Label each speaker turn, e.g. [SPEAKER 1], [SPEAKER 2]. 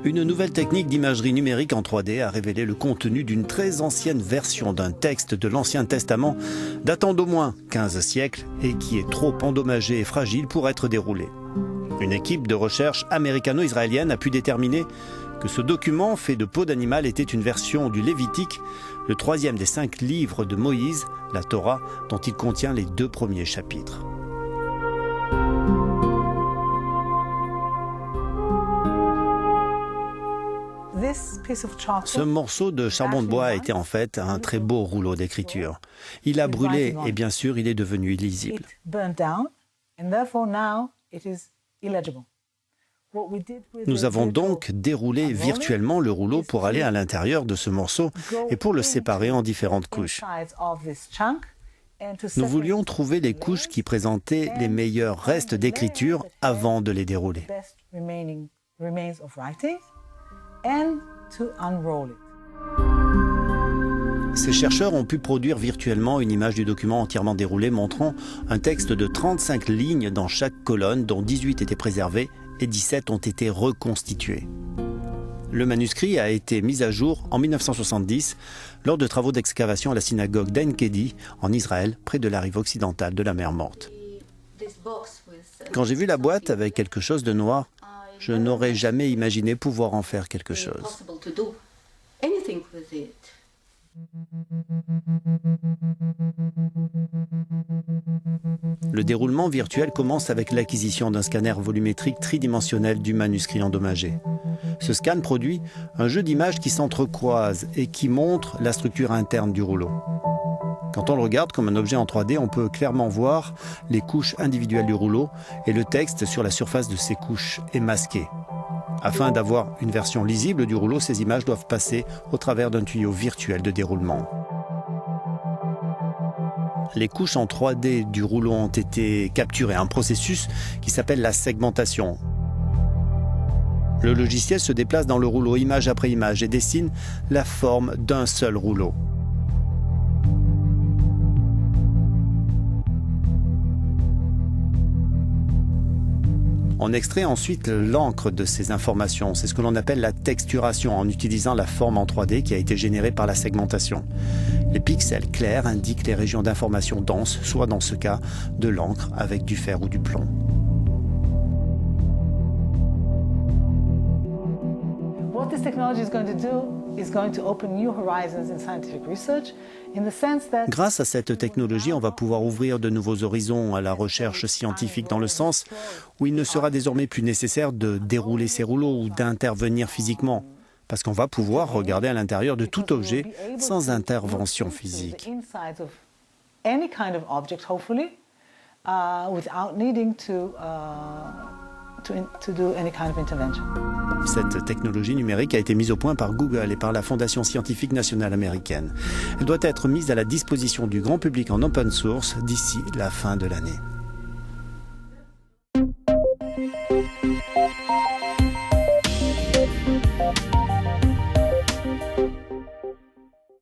[SPEAKER 1] Une nouvelle technique d'imagerie numérique en 3D a révélé le contenu d'une très ancienne version d'un texte de l'Ancien Testament datant d'au moins 15 siècles et qui est trop endommagé et fragile pour être déroulé. Une équipe de recherche américano-israélienne a pu déterminer que ce document fait de peau d'animal était une version du Lévitique, le troisième des 5 livres de Moïse, la Torah, dont il contient les 2 premiers chapitres. Ce morceau de charbon de bois était en fait un très beau rouleau d'écriture. Il a brûlé et bien sûr il est devenu illisible. Nous avons donc déroulé virtuellement le rouleau pour aller à l'intérieur de ce morceau et pour le séparer en différentes couches. Nous voulions trouver les couches qui présentaient les meilleurs restes d'écriture avant de les dérouler. Ces chercheurs ont pu produire virtuellement une image du document entièrement déroulé montrant un texte de 35 lignes dans chaque colonne, dont 18 étaient préservées et 17 ont été reconstituées. Le manuscrit a été mis à jour en 1970 lors de travaux d'excavation à la synagogue d'En-Gedi en Israël, près de la rive occidentale de la mer Morte. Quand j'ai vu la boîte avec quelque chose de noir, je n'aurais jamais imaginé pouvoir en faire quelque chose. Le déroulement virtuel commence avec l'acquisition d'un scanner volumétrique tridimensionnel du manuscrit endommagé. Ce scan produit un jeu d'images qui s'entrecroisent et qui montre la structure interne du rouleau. Quand on le regarde comme un objet en 3D, on peut clairement voir les couches individuelles du rouleau et le texte sur la surface de ces couches est masqué. Afin d'avoir une version lisible du rouleau, ces images doivent passer au travers d'un tuyau virtuel de déroulement. Les couches en 3D du rouleau ont été capturées, un processus qui s'appelle la segmentation. Le logiciel se déplace dans le rouleau image après image et dessine la forme d'un seul rouleau. On extrait ensuite l'encre de ces informations. C'est ce que l'on appelle la texturation en utilisant la forme en 3D qui a été générée par la segmentation. Les pixels clairs indiquent les régions d'information denses, soit dans ce cas de l'encre avec du fer ou du plomb.
[SPEAKER 2] What this technology is going to do is going to open new horizons in scientific research in the sense that...
[SPEAKER 1] Grâce à cette technologie, on va pouvoir ouvrir de nouveaux horizons à la recherche scientifique dans le sens où il ne sera désormais plus nécessaire de dérouler ces rouleaux ou d'intervenir physiquement, parce qu'on va pouvoir regarder à l'intérieur de tout objet sans intervention physique.
[SPEAKER 2] Any kind of object, hopefully, without needing to do any kind of intervention.
[SPEAKER 1] Cette technologie numérique a été mise au point par Google et par la Fondation scientifique nationale américaine. Elle doit être mise à la disposition du grand public en open source d'ici la fin de l'année.